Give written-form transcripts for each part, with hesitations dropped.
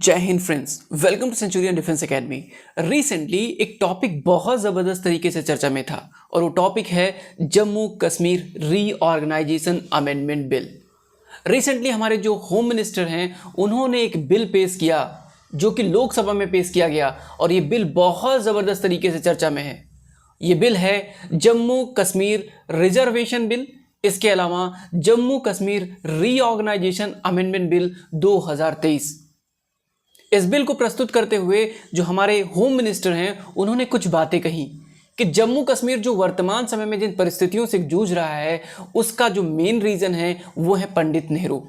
जय हिंद friends, welcome to Centurion Defence Academy. Recently एक टॉपिक बहुत ज़बरदस्त तरीके से चर्चा में था और वो टॉपिक है Jammu Kashmir reorganisation amendment bill. Recently हमारे जो होम मिनिस्टर हैं उन्होंने एक बिल पेश किया जो कि लोकसभा में पेश किया गया और ये बिल बहुत ज़बरदस्त तरीके से चर्चा में है। ये बिल है जम्मू कश्मीर रिजर्वेशन बिल, इसके अलावा Jammu Kashmir reorganisation amendment bill 2023। इस बिल को प्रस्तुत करते हुए जो हमारे होम मिनिस्टर हैं उन्होंने कुछ बातें कही कि जम्मू कश्मीर जो वर्तमान समय में जिन परिस्थितियों से जूझ रहा है उसका जो मेन रीज़न है वो है पंडित नेहरू।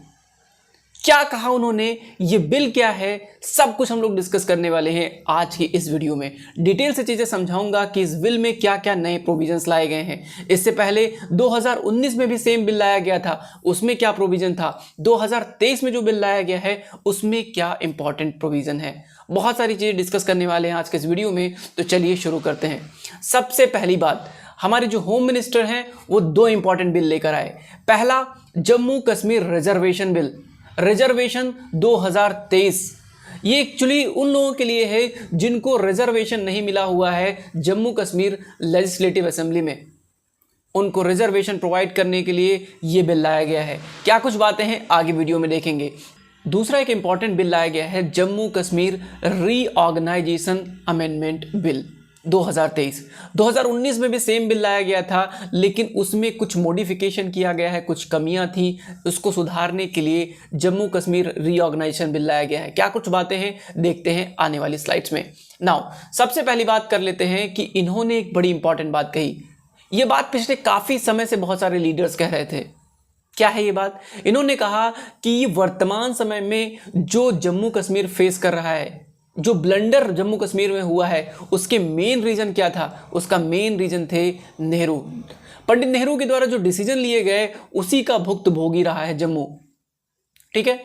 क्या कहा उन्होंने, ये बिल क्या है, सब कुछ हम लोग डिस्कस करने वाले हैं आज की इस वीडियो में। डिटेल से चीज़ें समझाऊंगा कि इस बिल में क्या क्या नए प्रोविजंस लाए गए हैं। इससे पहले 2019 में भी सेम बिल लाया गया था, उसमें क्या प्रोविजन था। 2023 में जो बिल लाया गया है उसमें क्या इंपॉर्टेंट प्रोविजन है। बहुत सारी चीज़ें डिस्कस करने वाले हैं आज के इस वीडियो में, तो चलिए शुरू करते हैं। सबसे पहली बात, हमारे जो होम मिनिस्टर हैं वो दो इंपॉर्टेंट बिल लेकर आए। पहला, Jammu Kashmir reservation bill, reservation 2023। ये एक्चुअली उन लोगों के लिए है जिनको रिजर्वेशन नहीं मिला हुआ है जम्मू कश्मीर लेजिस्लेटिव असेंबली में, उनको रिजर्वेशन प्रोवाइड करने के लिए ये बिल लाया गया है। क्या कुछ बातें हैं आगे वीडियो में देखेंगे। दूसरा एक इंपॉर्टेंट बिल लाया गया है Jammu Kashmir reorganisation amendment bill 2023। 2019 में भी सेम बिल लाया गया था, लेकिन उसमें कुछ मॉडिफिकेशन किया गया है, कुछ कमियां थी, उसको सुधारने के लिए जम्मू कश्मीर रीऑर्गेनाइजेशन बिल लाया गया है। क्या कुछ बातें हैं देखते हैं आने वाली स्लाइड्स में। नाउ सबसे पहली बात कर लेते हैं कि इन्होंने एक बड़ी इंपॉर्टेंट बात कही। ये बात पिछले काफ़ी समय से बहुत सारे लीडर्स कह रहे थे। क्या है ये बात? इन्होंने कहा कि वर्तमान समय में जो जम्मू कश्मीर फेस कर रहा है, जो ब्लंडर जम्मू कश्मीर में हुआ है, उसके मेन रीजन क्या था? उसका मेन रीजन थे नेहरू। पंडित नेहरू के द्वारा जो डिसीजन लिए गए उसी का भुक्त भोगी रहा है जम्मू। ठीक है,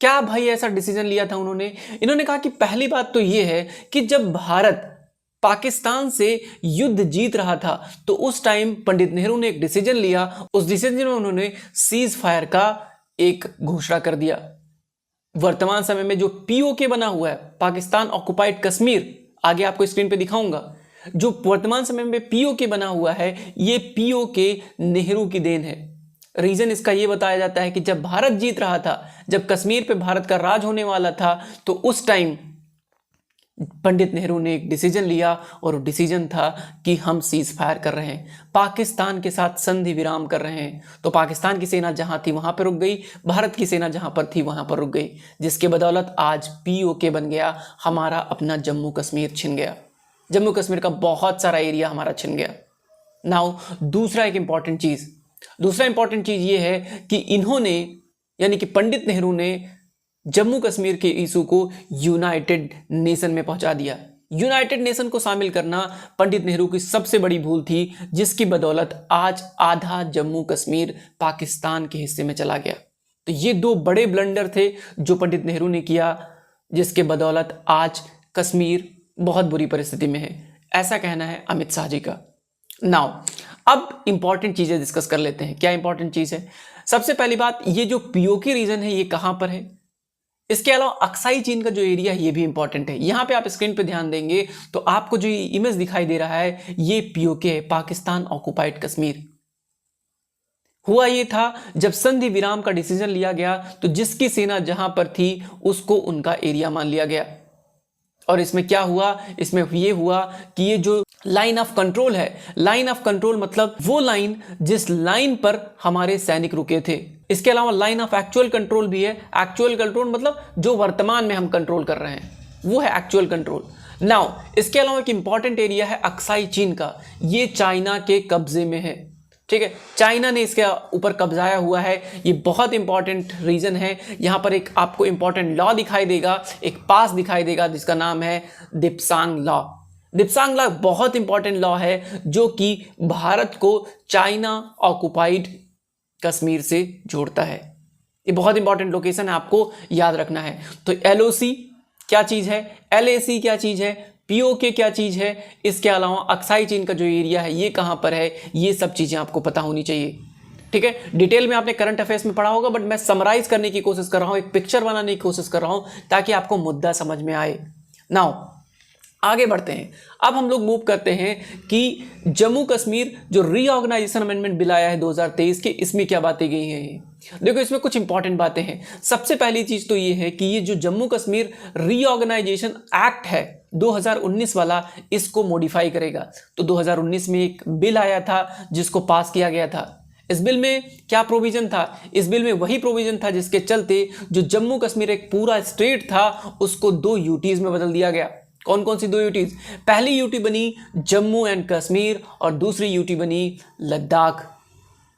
क्या भाई ऐसा डिसीजन लिया था उन्होंने? इन्होंने कहा कि पहली बात तो ये है कि जब भारत पाकिस्तान से युद्ध जीत रहा था तो उस टाइम पंडित नेहरू ने एक डिसीजन लिया। उस डिसीजन में उन्होंने सीज फायर का एक घोषणा कर दिया। वर्तमान समय में जो पीओके बना हुआ है, पाकिस्तान ऑक्युपाइड कश्मीर, आगे आपको स्क्रीन पे दिखाऊंगा, जो वर्तमान समय में पीओके बना हुआ है, ये पीओके नेहरू की देन है। रीजन इसका ये बताया जाता है कि जब भारत जीत रहा था, जब कश्मीर पे भारत का राज होने वाला था, तो उस टाइम पंडित नेहरू ने एक डिसीजन लिया और वो डिसीजन था कि हम सीज फायर कर रहे हैं, पाकिस्तान के साथ संधि विराम कर रहे हैं। तो पाकिस्तान की सेना जहां थी वहां पर रुक गई, भारत की सेना जहां पर थी वहां पर रुक गई, जिसके बदौलत आज पीओके बन गया, हमारा अपना जम्मू कश्मीर छिन गया, जम्मू कश्मीर का बहुत सारा एरिया हमारा छिन गया। नाउ दूसरा इंपॉर्टेंट चीज ये है कि इन्होंने, यानी कि पंडित नेहरू ने जम्मू कश्मीर के इशू को यूनाइटेड नेशन में पहुंचा दिया। यूनाइटेड नेशन को शामिल करना पंडित नेहरू की सबसे बड़ी भूल थी, जिसकी बदौलत आज आधा जम्मू कश्मीर पाकिस्तान के हिस्से में चला गया। तो ये दो बड़े ब्लंडर थे जो पंडित नेहरू ने किया, जिसके बदौलत आज कश्मीर बहुत बुरी परिस्थिति में है, ऐसा कहना है अमित शाह जी का। नाउ अब इंपॉर्टेंट चीजें डिस्कस कर लेते हैं। क्या इंपॉर्टेंट चीज है? सबसे पहली बात, ये जो पीओके रीजन है ये कहां पर है। इसके अलावा अक्साई चीन का जो एरिया है ये भी इंपॉर्टेंट है। यहां पे आप स्क्रीन पे ध्यान देंगे तो आपको जो इमेज दिखाई दे रहा है ये पीओके है, पाकिस्तान ऑक्युपाइड कश्मीर। हुआ ये था जब संधि विराम का डिसीजन लिया गया तो जिसकी सेना जहां पर थी उसको उनका एरिया मान लिया गया। और इसमें क्या हुआ? इसमें ये हुआ कि ये जो लाइन ऑफ कंट्रोल है, लाइन ऑफ कंट्रोल मतलब वो लाइन जिस लाइन पर हमारे सैनिक रुके थे। इसके अलावा लाइन ऑफ एक्चुअल कंट्रोल भी है। एक्चुअल कंट्रोल मतलब जो वर्तमान में हम कंट्रोल कर रहे हैं वो है एक्चुअल कंट्रोल। नाउ इसके अलावा एक इंपॉर्टेंट एरिया है अक्साई चीन का, ये चाइना के कब्जे में है। ठीक है, चाइना ने इसके ऊपर कब्जाया हुआ है, ये बहुत इंपॉर्टेंट रीजन है। यहां पर एक आपको इंपॉर्टेंट लॉ दिखाई देगा, एक पास दिखाई देगा जिसका नाम है दिप्सांग लॉ। दिप्सांग लॉ बहुत इंपॉर्टेंट लॉ है जो कि भारत को चाइना ऑक्युपाइड कश्मीर से जोड़ता है। ये बहुत इंपॉर्टेंट लोकेशन है, आपको याद रखना है। तो एलओसी क्या चीज है, एलएसी क्या चीज है, पीओके क्या चीज है, इसके अलावा अक्साई चीन का जो एरिया है ये कहां पर है, ये सब चीजें आपको पता होनी चाहिए। ठीक है, डिटेल में आपने करंट अफेयर्स में पढ़ा होगा, बट मैं समराइज करने की कोशिश कर रहा हूं, एक पिक्चर बनाने की कोशिश कर रहा हूं ताकि आपको मुद्दा समझ में आए। नाउ आगे बढ़ते हैं। अब हम लोग मूव करते हैं कि जम्मू कश्मीर जो रीऑर्गेनाइजेशन अमेंडमेंट बिल आया है 2023 के, इसमें क्या बातें गई हैं। ये देखो, इसमें कुछ इंपॉर्टेंट बातें हैं। सबसे पहली चीज तो ये है कि ये जो जम्मू कश्मीर रीऑर्गेनाइजेशन एक्ट है 2019 वाला, इसको मॉडिफाई करेगा। तो 2019 में एक बिल आया था जिसको पास किया गया था। इस बिल में क्या प्रोविजन था? इस बिल में वही प्रोविजन था जिसके चलते जो जम्मू कश्मीर एक पूरा स्टेट था उसको 2 यूटीज में बदल दिया गया। कौन कौन सी 2 यूटीज? पहली यूटी बनी जम्मू एंड कश्मीर और दूसरी यूटी बनी लद्दाख।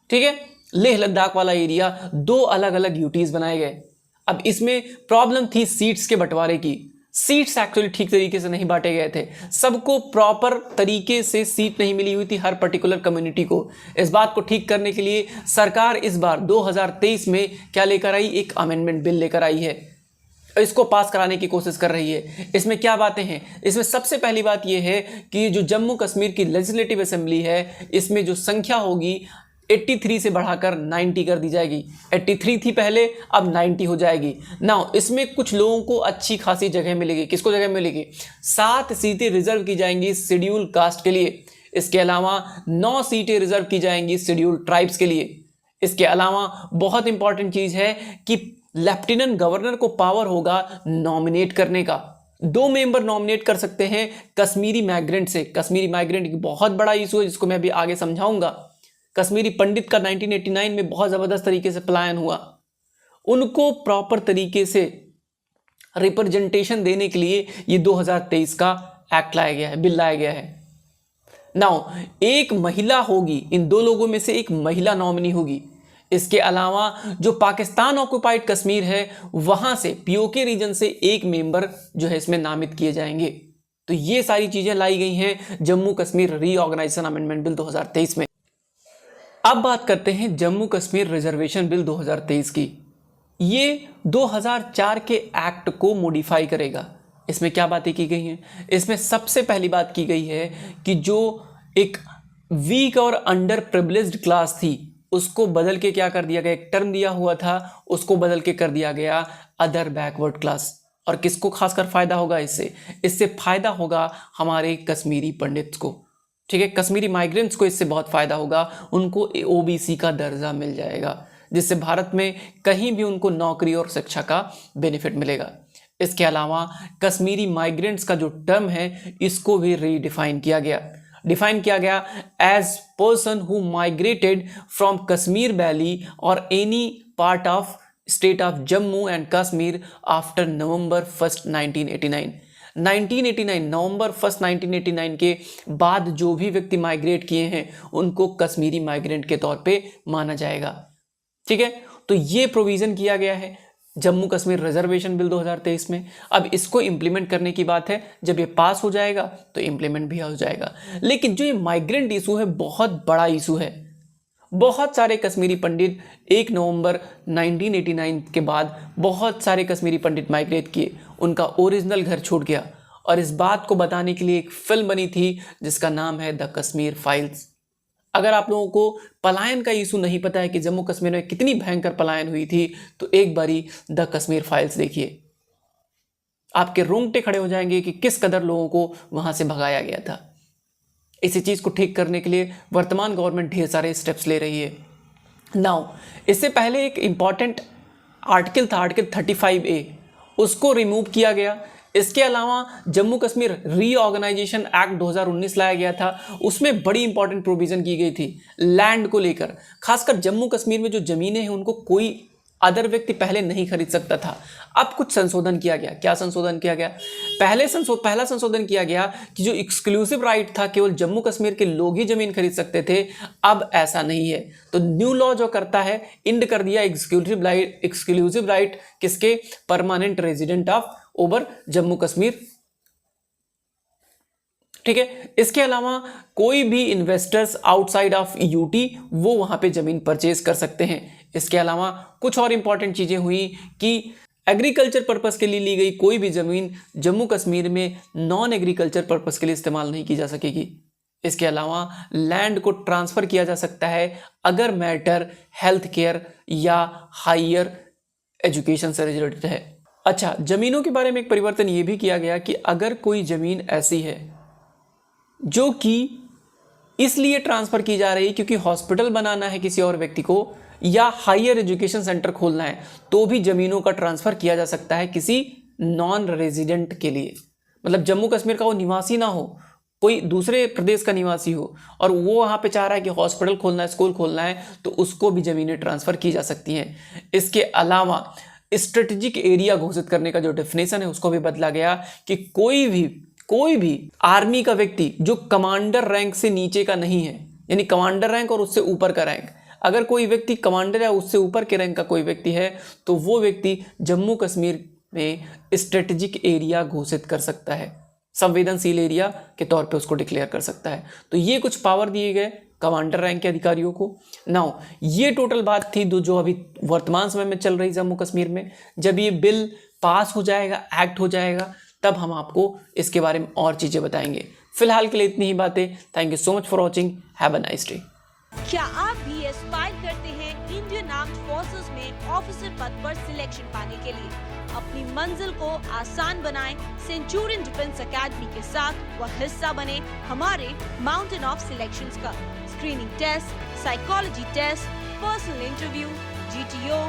ठीक है, लेह लद्दाख वाला एरिया 2 अलग अलग यूटीज बनाए गए। अब इसमें प्रॉब्लम थी सीट्स के बंटवारे की। सीट्स एक्चुअली ठीक तरीके से नहीं बांटे गए थे, सबको प्रॉपर तरीके से सीट नहीं मिली हुई थी हर पर्टिकुलर कम्युनिटी को। इस बात को ठीक करने के लिए सरकार इस बार 2023 में क्या लेकर आई? एक अमेंडमेंट बिल लेकर आई है, इसको पास कराने की कोशिश कर रही है। इसमें क्या बातें हैं? इसमें सबसे पहली बात यह है कि जो जम्मू कश्मीर की लेजिस्लेटिव असेंबली है, इसमें जो संख्या होगी 83 से बढ़ाकर 90 कर दी जाएगी। 83 थी पहले, अब 90 हो जाएगी। नाउ इसमें कुछ लोगों को अच्छी खासी जगह मिलेगी। किसको जगह मिलेगी? 7 सीटें रिजर्व की जाएंगी शेड्यूल कास्ट के लिए। इसके अलावा 9 सीटें रिजर्व की जाएंगी शेड्यूल ट्राइब्स के लिए। इसके अलावा बहुत इंपॉर्टेंट चीज है कि लेफ्टिनेंट गवर्नर को पावर होगा नॉमिनेट करने का। 2 मेंबर नॉमिनेट कर सकते हैं कश्मीरी माइग्रेंट से। कश्मीरी माइग्रेंट एक बहुत बड़ा इशू है जिसको मैं अभी आगे समझाऊंगा। कश्मीरी पंडित का 1989 में बहुत जबरदस्त तरीके से पलायन हुआ, उनको प्रॉपर तरीके से रिप्रेजेंटेशन देने के लिए ये 2023 का एक्ट लाया गया है, बिल लाया गया है। नाउ एक महिला होगी, इन 2 लोगों में से एक महिला नॉमिनी होगी। इसके अलावा जो पाकिस्तान ऑक्युपाइड कश्मीर है वहां से पीओके रीजन से एक मेंबर जो है इसमें नामित किए जाएंगे। तो ये सारी चीजें लाई गई हैं Jammu Kashmir reorganisation amendment bill 2023 में। अब बात करते हैं जम्मू कश्मीर रिजर्वेशन बिल 2023 की। ये 2004 के एक्ट को मॉडिफाई करेगा। इसमें क्या बातें की गई हैं? इसमें सबसे पहली बात की गई है कि जो एक वीक और अंडर प्रिविलेज्ड क्लास थी उसको बदल के क्या कर दिया गया? एक टर्म दिया हुआ था, उसको बदल के कर दिया गया अदर बैकवर्ड क्लास। और किसको खासकर फायदा होगा इससे? इससे फायदा होगा हमारे कश्मीरी पंडित को। ठीक है, कश्मीरी माइग्रेंट्स को इससे बहुत फायदा होगा। उनको ओबीसी का दर्जा मिल जाएगा जिससे भारत में कहीं भी उनको नौकरी और शिक्षा का बेनिफिट मिलेगा। इसके अलावा कश्मीरी माइग्रेंट्स का जो टर्म है इसको भी रीडिफाइन किया गया। डिफाइन किया गया as person who migrated from Kashmir valley और any part of state of Jammu and Kashmir after November 1 1989। 1989 November 1 1989 के बाद जो भी व्यक्ति माइग्रेट किए हैं उनको कश्मीरी माइग्रेंट के तौर पे माना जाएगा। ठीक है, तो ये प्रोविजन किया गया है जम्मू कश्मीर रिजर्वेशन बिल 2023 में। अब इसको इंप्लीमेंट करने की बात है, जब ये पास हो जाएगा तो इंप्लीमेंट भी हो जाएगा। लेकिन जो ये माइग्रेंट इशू है बहुत बड़ा इशू है। बहुत सारे कश्मीरी पंडित 1 नवंबर 1989 के बाद बहुत सारे कश्मीरी पंडित माइग्रेट किए, उनका ओरिजिनल घर छूट गया। और इस बात को बताने के लिए एक फिल्म बनी थी जिसका नाम है द कश्मीर फाइल्स। अगर आप लोगों को पलायन का इशू नहीं पता है कि जम्मू कश्मीर में कितनी भयंकर पलायन हुई थी तो एक बारी द कश्मीर फाइल्स देखिए, आपके रोंगटे खड़े हो जाएंगे कि किस कदर लोगों को वहां से भगाया गया था। इसी चीज को ठीक करने के लिए वर्तमान गवर्नमेंट ढेर सारे स्टेप्स ले रही है। नाउ इससे पहले एक इंपॉर्टेंट आर्टिकल था, आर्टिकल 35A, उसको रिमूव किया गया। इसके अलावा जम्मू कश्मीर रीऑर्गेनाइजेशन एक्ट 2019 लाया गया था, उसमें बड़ी इंपॉर्टेंट प्रोविजन की गई थी लैंड को लेकर। खासकर जम्मू कश्मीर में जो जमीनें हैं उनको कोई अदर व्यक्ति पहले नहीं खरीद सकता था। अब कुछ संशोधन किया गया। क्या संशोधन किया गया? पहला संशोधन किया गया कि जो एक्सक्लूसिव राइट था केवल जम्मू कश्मीर के लोग ही जमीन खरीद सकते थे, अब ऐसा नहीं है। तो न्यू लॉ जो करता है इंड कर दिया एक्सक्लूसिव राइट किसके? Permanent resident of over Jammu Kashmir. ठीक है, इसके अलावा कोई भी इन्वेस्टर्स आउटसाइड ऑफ यूटी वो वहां पे जमीन परचेज कर सकते हैं। इसके अलावा कुछ और इंपॉर्टेंट चीजें हुई कि एग्रीकल्चर पर्पस के लिए ली गई कोई भी जमीन जम्मू कश्मीर में नॉन एग्रीकल्चर पर्पस के लिए इस्तेमाल नहीं की जा सकेगी। इसके अलावा लैंड को ट्रांसफर किया जा सकता है अगर मैटर हेल्थ केयर या हायर एजुकेशन से रिलेटेड है। अच्छा, जमीनों के बारे में एक परिवर्तन ये भी किया गया कि अगर कोई जमीन ऐसी है जो कि इसलिए ट्रांसफर की जा रही है क्योंकि हॉस्पिटल बनाना है किसी और व्यक्ति को या हायर एजुकेशन सेंटर खोलना है, तो भी जमीनों का ट्रांसफर किया जा सकता है किसी नॉन रेजिडेंट के लिए। मतलब जम्मू कश्मीर का वो निवासी ना हो, कोई दूसरे प्रदेश का निवासी हो और वो वहाँ पे चाह रहा है कि हॉस्पिटल खोलना है, स्कूल खोलना है, तो उसको भी ज़मीनें ट्रांसफ़र की जा सकती हैं। इसके अलावा स्ट्रेटेजिक एरिया घोषित करने का जो डेफिनेशन है उसको भी बदला गया कि कोई भी आर्मी का व्यक्ति जो कमांडर रैंक से नीचे का नहीं है, यानी कमांडर रैंक और उससे ऊपर का रैंक, अगर कोई व्यक्ति कमांडर या उससे ऊपर के रैंक का कोई व्यक्ति है तो वो व्यक्ति जम्मू कश्मीर में स्ट्रेटेजिक एरिया घोषित कर सकता है, संवेदनशील एरिया के तौर पे उसको डिक्लेयर कर सकता है। तो ये कुछ पावर दिए गए कमांडर रैंक के अधिकारियों को। नाउ ये टोटल बात थी जो अभी वर्तमान समय में चल रही जम्मू कश्मीर में। जब ये बिल पास हो जाएगा, एक्ट हो जाएगा, तब हम आपको इसके बारे में और चीज़ें बताएंगे। फिलहाल के लिए इतनी ही बातें। Thank you so much for watching. Have a nice day. क्या आप भी एस्पायर करते हैं इंडियन आर्म्ड फोर्सेस में ऑफिसर पद पर सिलेक्शन पाने के लिए? अपनी मंजिल को आसान बनाएं सेंचुरियन डिफेंस एकेडमी के साथ व हिस्सा बने हमारे माउंटेन ऑफ सिलेक्शंस का। Screening test, psychology test, personal interview, GTO,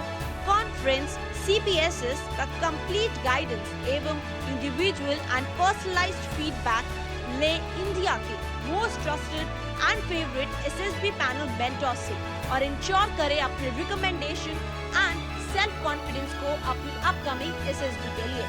conference, CPSS का कंप्लीट गाइडेंस एवं इंडिविजुअल एंड पर्सनलाइज्ड फीडबैक ले इंडिया के most trusted and favourite SSB panel mentor से और इंश्योर करें अपने रिकमेंडेशन एंड सेल्फ कॉन्फिडेंस को अपनी अपकमिंग SSB के लिए।